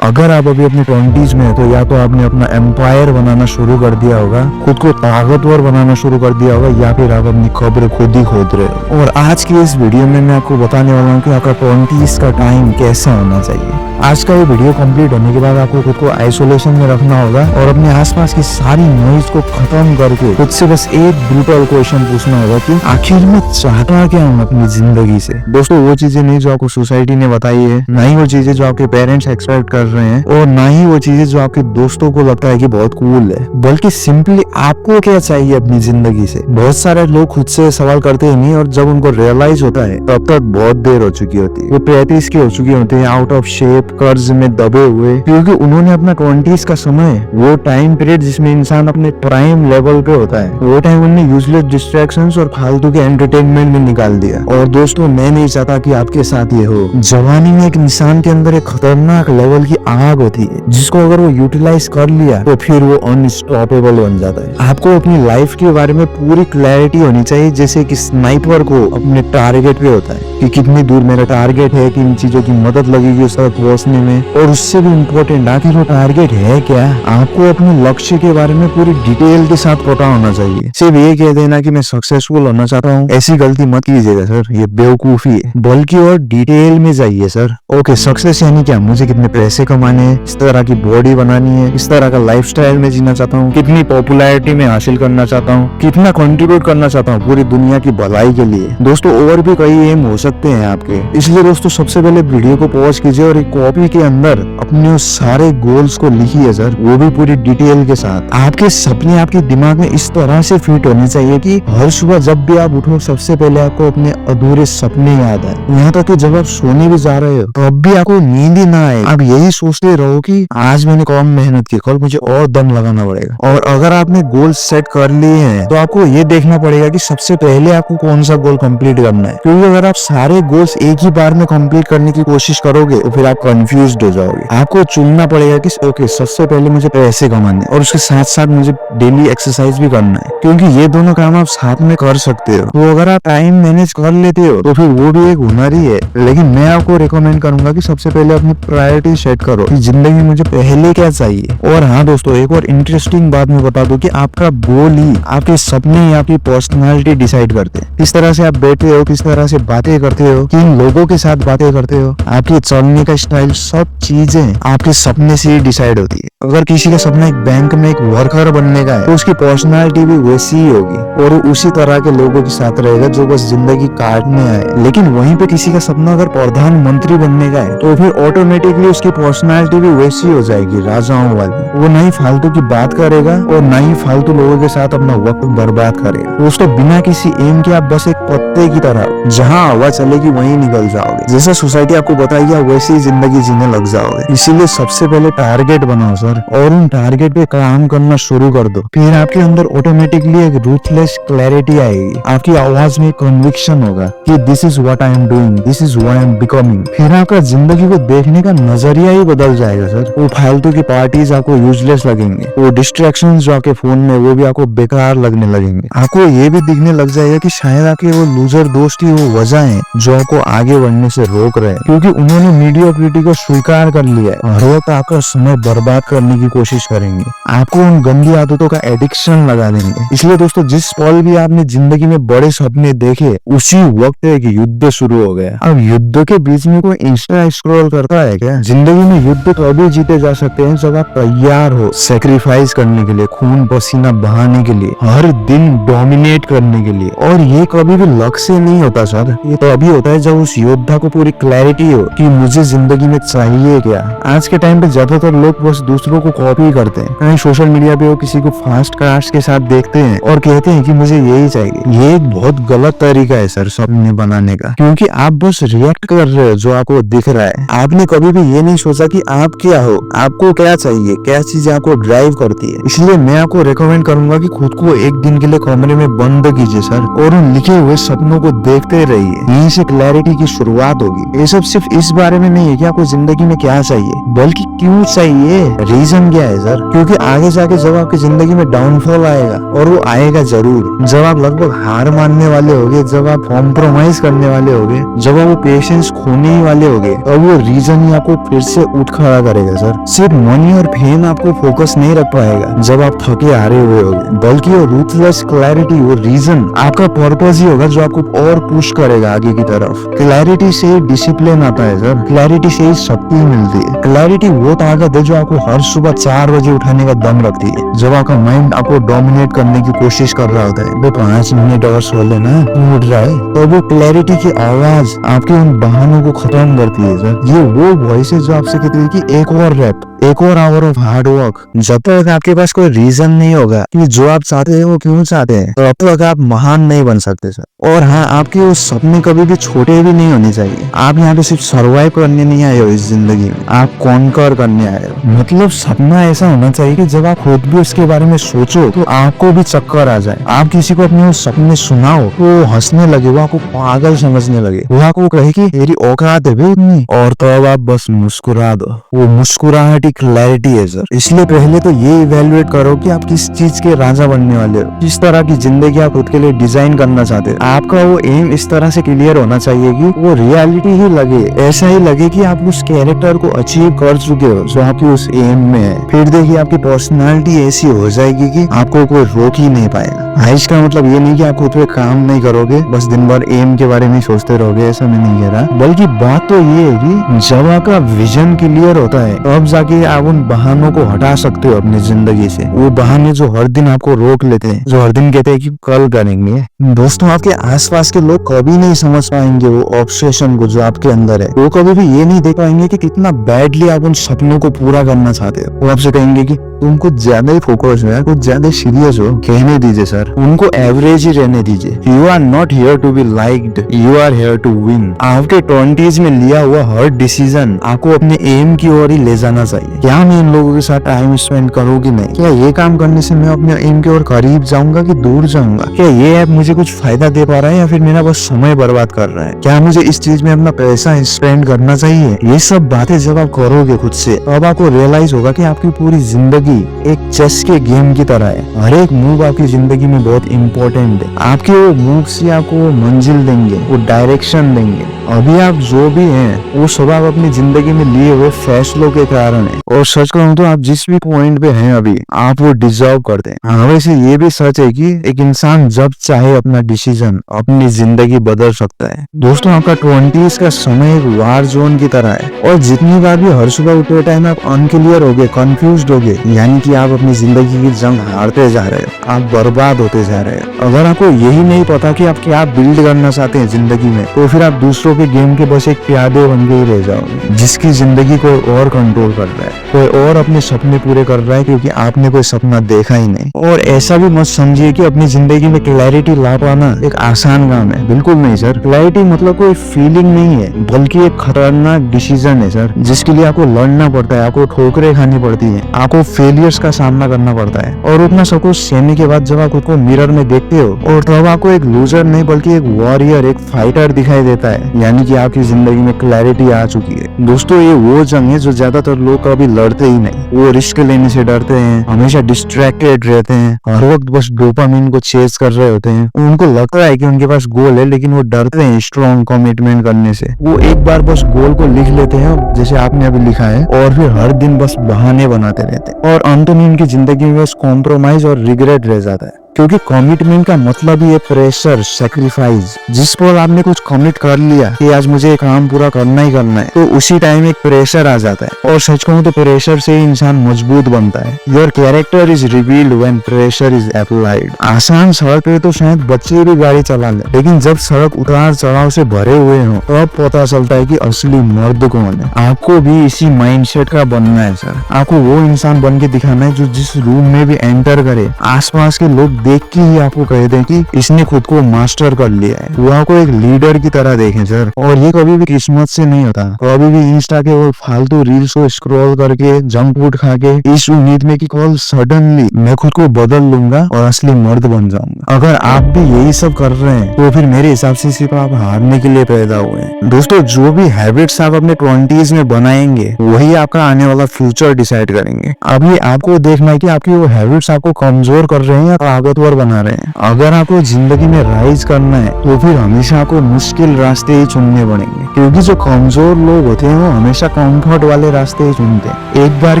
अगर आप अभी अपने 20s में है तो या तो आपने अपना एम्पायर बनाना शुरू कर दिया होगा, खुद को ताकतवर बनाना शुरू कर दिया होगा, या फिर आप अपनी खबर खुद ही खोद रहे हो। और आज की इस वीडियो में मैं आपको बताने वाला हूँ कि आपका 20s का टाइम कैसा होना चाहिए। आज का ये वीडियो कंप्लीट होने के बाद आपको खुद को आइसोलेशन में रखना होगा और अपने आसपास की सारी नॉइज को खत्म करके खुद से बस एक ब्रूटल क्वेश्चन पूछना होगा कि आखिर मैं चाहता क्या हूँ अपनी जिंदगी से। दोस्तों, वो चीजें नहीं जो आपको सोसाइटी ने बताई है, ना ही वो चीजें जो आपके पेरेंट्स एक्सपेक्ट कर रहे हैं, और ना ही वो चीजें जो आपके दोस्तों को लगता है कि बहुत कूल है, बल्कि सिंपली आपको क्या चाहिए अपनी जिंदगी से। बहुत सारे लोग खुद से सवाल करते ही नहीं, और जब उनको रियलाइज होता है तब तक बहुत देर हो चुकी होती है। वो 35 की हो चुकी होती है, आउट ऑफ शेप, कर्ज में दबे हुए, क्योंकि उन्होंने अपना 20s का समय, वो टाइम पीरियड जिसमें इंसान अपने प्राइम लेवल पे होता है, वो टाइम उन्होंने यूजलेस डिस्ट्रैक्शंस और फालतू के एंटरटेनमेंट में निकाल दिया। और दोस्तों, मैं नहीं चाहता कि आपके साथ ये हो। जवानी में एक इंसान के अंदर एक खतरनाक लेवल की आग होती है, जिसको अगर वो यूटिलाइज कर लिया तो फिर वो अनस्टॉपेबल बन जाता है। आपको अपनी लाइफ के बारे में पूरी क्लैरिटी होनी चाहिए, जैसे कि स्नाइपर को अपने टारगेट पे होता है कि कितनी दूर मेरा टारगेट है, किन चीजों की मदद लगेगी उस तक पहुंचने में, और उससे भी इम्पोर्टेंट आखिर वो टारगेट है क्या। आपको अपने लक्ष्य के बारे में पूरी डिटेल के साथ पता होना चाहिए। सिर्फ ये कह देना कि मैं सक्सेसफुल होना चाहता हूँ, ऐसी गलती मत कीजिएगा सर, ये बेवकूफी है। बल्कि और डिटेल में जाइए सर। ओके, सक्सेस यानी क्या, मुझे कितने पैसे कमाने हैं, इस तरह की बॉडी बनानी है, इस तरह का लाइफस्टाइल में जीना चाहता हूँ, कितनी पॉपुलैरिटी में हासिल करना चाहता हूँ, कितना कंट्रीब्यूट करना चाहता हूँ पूरी दुनिया की भलाई के लिए। दोस्तों, और भी कई एम हो सकते हैं आपके, इसलिए दोस्तों सबसे पहले वीडियो को पॉज कीजिए और एक कॉपी के अंदर अपने उस सारे गोल्स को लिखिए सर, वो भी पूरी डिटेल के साथ। आपके सपने आपके दिमाग में इस तरह से फिट होने चाहिए कि हर सुबह जब भी आप उठो सबसे पहले आपको अपने अधूरे सपने याद आए। यहाँ तक कि जब आप सोने भी जा रहे हो तब भी आपको नींद ही ना आए, आप यही सोचते रहो कि आज मैंने कम मेहनत की, कल मुझे और दम लगाना पड़ेगा। और अगर आपने गोल सेट कर लिए हैं तो आपको ये देखना पड़ेगा कि सबसे पहले आपको कौन सा गोल कंप्लीट करना है, क्योंकि अगर आप सारे गोल्स एक ही बार में कंप्लीट करने की कोशिश करोगे तो फिर आप कंफ्यूज हो जाओगे। आपको चुनना पड़ेगा कि ओके, सबसे पहले मुझे पैसे कमाने और उसके साथ साथ मुझे डेली एक्सरसाइज भी करना है, क्योंकि ये दोनों काम आप साथ में कर सकते हो। तो अगर आप टाइम मैनेज कर लेते हो तो फिर वो भी एक हुनर ही है। लेकिन मैं आपको रिकमेंड करूंगा कि सबसे पहले अपनी प्रायोरिटी सेट करो कि जिंदगी में मुझे पहले क्या चाहिए। और हाँ दोस्तों, एक और इंटरेस्टिंग बात मैं बता दूं कि आपका गोल ही आपके सपने ही आपकी पर्सनालिटी डिसाइड करते हैं। किस तरह से आप बैठे हो, किस तरह से बातें करते हो, किन लोगों के साथ बातें करते हो, आपके चलने का स्टाइल, सब चीजें आपके सपने से ही डिसाइड होती है। अगर किसी का सपना एक बैंक में एक वर्कर बनने का है तो उसकी पर्सनालिटी भी वैसी ही होगी और वो उसी तरह के लोगों के साथ रहेगा जो बस जिंदगी काटने आए। लेकिन वहीं पे किसी का सपना अगर प्रधानमंत्री बनने का है तो फिर ऑटोमेटिकली उसकी पर्सनालिटी भी वैसी हो जाएगी, राजाओं वाली। वो ना ही फालतू की बात करेगा और ना ही फालतू लोगों के साथ अपना वक्त बर्बाद करेगा। दोस्तों, बिना किसी एम के आप बस एक पत्ते की तरह जहाँ हवा चलेगी वहीं निकल जाओगे। जैसा सोसाइटी आपको बताएगी आप वैसी ही जिंदगी जीने लग जाओगे। इसीलिए सबसे पहले टारगेट बनाओ सर, और उन टारगेट पे काम करना शुरू कर दो। फिर आपके अंदर ऑटोमेटिकली एक रूथलेस क्लैरिटी आएगी, आपकी आवाज में कन्विक्शन होगा कि this is what I am doing, this is what I am becoming. फिर आपका जिंदगी को देखने का नजरिया ही बदल जाएगा सर। वो फालतू की पार्टीज आपको यूजलेस लगेंगे, वो डिस्ट्रैक्शंस जो आपके फोन में वो भी आपको बेकार लगने लगेंगे। आपको ये भी दिखने लग जाएगा कि शायद आपके वो लूजर दोस्त ही वो वजह है जो आपको आगे बढ़ने से रोक रहे हैं, क्योंकि उन्होंने मीडियोक्रिटी को स्वीकार कर लिया है। हर वक्त आपका समय बर्बाद करने की कोशिश करेंगे, आपको उन गंदी आदतों का एडिक्शन लगा देंगे। इसलिए दोस्तों, जिस पल भी आपने जिंदगी में बड़े सपने देखे उसी वक्त एक युद्ध शुरू हो गया। अब युद्ध के बीच में कोई इंस्टा स्क्रॉल करता है क्या? जिंदगी में युद्ध तभी जीते जा सकते हैं जब आप तैयार हो सेक्रीफाइस करने के लिए, खून पसीना बहाने के लिए, हर दिन डोमिनेट करने के लिए। और ये कभी भी लक्ष्य नहीं होता सर, ये तो अभी होता है जब उस योद्धा को पूरी क्लैरिटी हो कि मुझे जिंदगी में चाहिए क्या। आज के टाइम पे ज्यादातर लोग बस दूसरों को कॉपी करते हैं, कहीं सोशल मीडिया पे वो किसी को फास्ट कार्स के साथ देखते हैं और कहते हैं कि मुझे यही चाहिए। ये एक बहुत गलत तरीका है सर सपने बनाने का, क्योंकि आप बस रिएक्ट कर रहे हो जो आपको दिख रहा है। आपने कभी भी ये नहीं सोचा कि आप क्या हो, आपको क्या चाहिए, क्या चीज आपको ड्राइव करती है। इसलिए मैं आपको रिकमेंड करूंगा कि खुद को एक दिन के लिए कमरे में बंद कीजिए सर और उन लिखे हुए सपनों को देखते रहिए। यहीं से क्लैरिटी की शुरुआत होगी। ये सब सिर्फ इस बारे में नहीं है कि आपको आपको जिंदगी में क्या चाहिए, बल्कि क्यों चाहिए, रीजन क्या है सर। क्योंकि आगे जाके जब आपकी जिंदगी में डाउनफॉल आएगा, और वो आएगा जरूर, जब आप लगभग हार मानने वाले होगे, जब आप कॉम्प्रोमाइज करने वाले होगे, जब आप वो पेशेंस खोने ही वाले होगे, तब वो रीजन ही आपको फिर से उठ खड़ा करेगा सर। सिर्फ मनी और फेम आपको फोकस नहीं रख पाएगा जब आप थके हारे हुए होगे, बल्कि वो रूथलेस क्लैरिटी, वो रीजन आपका पर्पस ही होगा जो आपको और पुश करेगा आगे की तरफ। क्लैरिटी से ही डिसिप्लिन आता है सर, क्लैरिटी से ही शक्ति मिलती है। क्लैरिटी वो ताकत है जो आपको हर सुबह 4 बजे उठाने का दम रखती है। जब आपका माइंड आपको डोमिनेट करने की कोशिश कर रहा होता है, वो 5 मिनट और सो लेना, उठ रहा है, तो वो क्लैरिटी की आवाज आपके उन बहानों को खत्म करती है सर। ये वो वॉइस है जो आपसे कहती है कि एक और रैप, एक और आवर ऑफ हार्ड वर्क। जब तक आपके पास कोई रीजन नहीं होगा कि जो आप चाहते हैं वो क्यों चाहते हैं, तब तक आप महान नहीं बन सकते सर। और हाँ, आपके वो सपने कभी भी छोटे भी नहीं होने चाहिए। आप यहाँ पे सिर्फ सर्वाइव करने नहीं आए हो इस जिंदगी में, आप कॉन्कर करने आए हो। मतलब सपना ऐसा होना चाहिए कि जब आप खुद भी उसके बारे में सोचो तो आपको भी चक्कर आ जाए। आप किसी को अपने वो सपने सुनाओ तो वो हंसने लगे, वो आपको पागल समझने लगे, वो आपको कहे कि तेरी औकात है भाई इतनी, और तब आप बस मुस्कुरा दो। वो मुस्कुराहट क्लैरिटी है सर। इसलिए पहले तो ये इवेल्युएट करो कि आप किस चीज के राजा बनने वाले हो, किस तरह की जिंदगी आप खुद के लिए डिजाइन करना चाहते हो। आपका वो एम इस तरह से क्लियर होना चाहिए कि वो रियलिटी ही लगे, ऐसा ही लगे कि आप उस कैरेक्टर को अचीव कर चुके हो जो आपकी उस एम में है। फिर देखिए आपकी पर्सनालिटी ऐसी हो जाएगी कि आपको कोई रोक ही नहीं पाएगा। इसका मतलब ये नहीं कि आप खुद पे काम नहीं करोगे, बस दिन भर एम के बारे में सोचते रहोगे, ऐसा मैं नहीं कह रहा। बल्कि बात तो ये है कि जब आपका विजन क्लियर होता है तब जाके आप उन बहानों को हटा सकते हो अपनी जिंदगी से। वो बहाने जो हर दिन आपको रोक लेते हैं, जो हर दिन कहते हैं कि कल करेंगे। दोस्तों, आपके आसपास के लोग कभी नहीं समझ पाएंगे वो ऑब्सेशन को जो आपके अंदर है। वो कभी भी ये नहीं देख पाएंगे कि कितना बैडली आप उन सपनों को पूरा करना चाहते हो। वो आपसे कहेंगे कि तुम कुछ ज्यादा ही फोकस हो, कुछ ज्यादा सीरियस हो। कहने दीजिए सर, उनको एवरेज ही रहने दीजिए। You are not here to be liked, you are here to win. आपके 20s में लिया हुआ हर डिसीजन आपको अपने एम की ओर ही ले जाना चाहिए। क्या मैं इन लोगों के साथ टाइम स्पेंड करूँ कि नहीं? क्या ये काम करने से मैं अपने एम की ओर करीब जाऊंगा कि दूर जाऊंगा? क्या ये ऐप मुझे कुछ फायदा दे पा रहा है या फिर मेरा बस समय बर्बाद कर रहा है? क्या मुझे इस चीज में अपना पैसा स्पेंड करना चाहिए? ये सब बातें जब आप करोगे खुद से, तब आपको रियलाइज होगा कि आपकी पूरी जिंदगी एक चेस के गेम की तरह है। हर एक मूव आपकी जिंदगी में बहुत इंपॉर्टेंट है। आपके वो मूव से आपको वो मंजिल देंगे, वो डायरेक्शन देंगे। अभी आप जो भी हैं वो सब आप अपनी जिंदगी में लिए हुए फैसलों के कारण है। और सच कहूं तो आप जिस भी पॉइंट पे हैं अभी, आप वो डिजर्व करते हैं। हाँ, वैसे ये भी सच है कि एक इंसान जब चाहे अपना डिसीजन, अपनी जिंदगी बदल सकता है। दोस्तों, आपका 20s का समय एक वार जोन की तरह है, और जितनी बार भी हर सुबह उठते टाइम आप अनक्लियर होगे, कंफ्यूज्ड होगे, यानी कि आप अपनी जिंदगी की जंग हारते जा रहे हो, आप बर्बाद होते जा रहे हो। अगर आपको यही नहीं पता कि आप क्या बिल्ड करना चाहते हैं जिंदगी में, तो फिर आप दूसरों के गेम के बस एक प्यादे बन के ही रह जाओगे, जिसकी जिंदगी कोई और कंट्रोल कर रहा है, कोई और अपने सपने पूरे कर रहा है, क्योंकि आपने कोई सपना देखा ही नहीं। और ऐसा भी मत समझिए कि अपनी जिंदगी में क्लैरिटी ला पाना एक आसान काम है। बिल्कुल नहीं सर। क्लैरिटी मतलब कोई फीलिंग नहीं है, बल्कि एक खतरनाक डिसीजन है सर, जिसके लिए आपको लड़ना पड़ता है, आपको ठोकरें खानी पड़ती है, आपको फेलियर्स का सामना करना पड़ता है। और उतना सब कुछ सहने के बाद जब आप खुद को मिरर में देखते हो, और तब आपको एक लूजर नहीं बल्कि एक वॉरियर, एक फाइटर दिखाई देता है, यानी कि आपकी जिंदगी में क्लैरिटी आ चुकी है। दोस्तों, ये वो जंग है जो ज्यादातर लोग कभी लड़ते ही नहीं। वो रिस्क लेने से डरते हैं, हमेशा डिस्ट्रैक्टेड रहते हैं, हर वक्त बस डोपामिन को चेस कर रहे होते हैं। उनको लगता है कि उनके पास गोल है, लेकिन वो डरते हैं स्ट्रॉन्ग कमिटमेंट करने से। वो एक बार बस गोल को लिख लेते हैं, जैसे आपने अभी लिखा है, और फिर हर दिन बस बहाने बनाते रहते हैं, और अंत में उनकी जिंदगी में बस कॉम्प्रोमाइज और रिग्रेट रह जाता है। क्योंकि कमिटमेंट का मतलब ही है प्रेशर, सैक्रिफाइस। जिस पर आपने कुछ कमिट कर लिया कि आज मुझे काम पूरा करना ही करना है, तो उसी टाइम एक प्रेशर आ जाता है। और सच कहूं तो प्रेशर से ही इंसान मजबूत बनता है। Your character is revealed when pressure is applied. आसान सड़क पे तो शायद बच्चे भी गाड़ी चला ले, लेकिन जब सड़क उतार चढ़ाव से भरे हुए हो, तब पता चलता है कि असली मर्द कौन है। आपको भी इसी माइंडसेट का बनना है सर। आपको वो इंसान बन के दिखाना है जो जिस रूम में भी एंटर करे, आसपास के लोग देख के ही आपको कह दें कि इसने खुद को मास्टर कर लिया है। वो आपको एक लीडर की तरह देखें सर। सर, और ये कभी भी किस्मत से नहीं होता। कभी भी इंस्टा के वो फालतू रील्स को स्क्रॉल करके जंक फूड खा के इस उम्मीद में कि कल सडनली मैं खुद को बदल लूंगा और असली मर्द बन जाऊंगा। अगर आप भी यही सब कर रहे हैं तो फिर मेरे हिसाब से सिर्फ आप हारने के लिए पैदा हुए हैं। दोस्तों, जो भी हैबिट्स आप अपने 20s में बनाएंगे वही आपका आने वाला फ्यूचर डिसाइड करेंगे। अभी आपको देखना है कि आपकी वो हैबिट्स आपको कमजोर कर रहे हैं या ताकतवर बना रहे हैं। अगर आपको जिंदगी में राइज करना है तो फिर हमेशा आपको मुश्किल रास्ते ही चुनने पड़ेंगे, क्योंकि जो कमजोर लोग होते हैं वो हमेशा कंफर्ट वाले रास्ते ही चुनते हैं। एक बार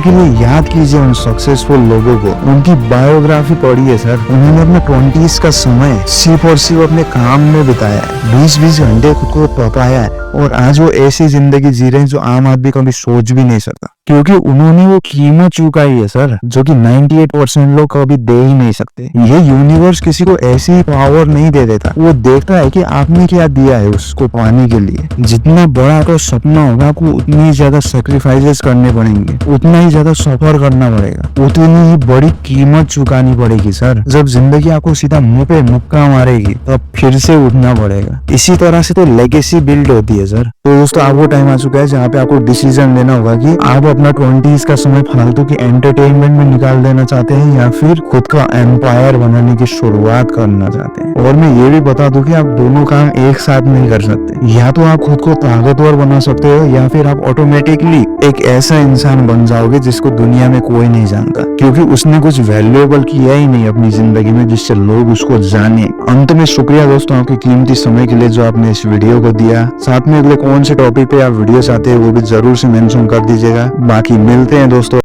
के लिए याद कीजिए उन सक्सेसफुल लोगों को, उनकी बायोग्राफी पढ़िए सर। उन्होंने अपने 20s का समय सिर्फ और सिर्फ अपने काम में बिताया है, 20-20 घंटे खुद को तपाया है, और आज वो ऐसी जिंदगी जी रहे हैं जो आम आदमी कभी सोच भी नहीं सकता, क्योंकि उन्होंने वो कीमत चुकाई है सर, जो कि 98% लोग कभी दे ही नहीं सकते। ये यूनिवर्स किसी को ऐसी पावर नहीं दे देता, वो देखता है कि आपने क्या दिया है उसको पाने के लिए। जितना बड़ा आपका सपना होगा आपको उतनी ज्यादा सेक्रीफाइसेस करने पड़ेंगे, उतना ही ज्यादा सफर करना पड़ेगा, उतनी ही बड़ी कीमत चुकानी पड़ेगी सर। जब जिंदगी आपको सीधा मुंह पे मुक्का मारेगी तब फिर से उठना पड़ेगा। इसी तरह से तो लेगेसी बिल्ड होती है सर। तो दोस्तों, आपको टाइम आ चुका है जहाँ पे आपको डिसीजन लेना होगा कि आप अपना 20s का समय फालतू की एंटरटेनमेंट में निकाल देना चाहते हैं या फिर खुद का एम्पायर बनाने की शुरुआत करना चाहते हैं। और मैं ये भी बता दूं कि आप दोनों काम एक साथ नहीं कर सकते। या तो आप खुद को ताकतवर बना सकते हो या फिर आप ऑटोमेटिकली एक ऐसा इंसान बन जाओगे जिसको दुनिया में कोई नहीं जानता, क्योंकि उसने कुछ वैल्यूएबल किया ही नहीं अपनी जिंदगी में जिससे लोग उसको जाने। अंत में शुक्रिया दोस्तों आपके कीमती समय के लिए जो आपने इस वीडियो को दिया। साथ में अगले कौन से टॉपिक पे आप वीडियो चाहते हैं वो भी जरूर से मेंशन कर दीजिएगा। बाकी मिलते हैं दोस्तों।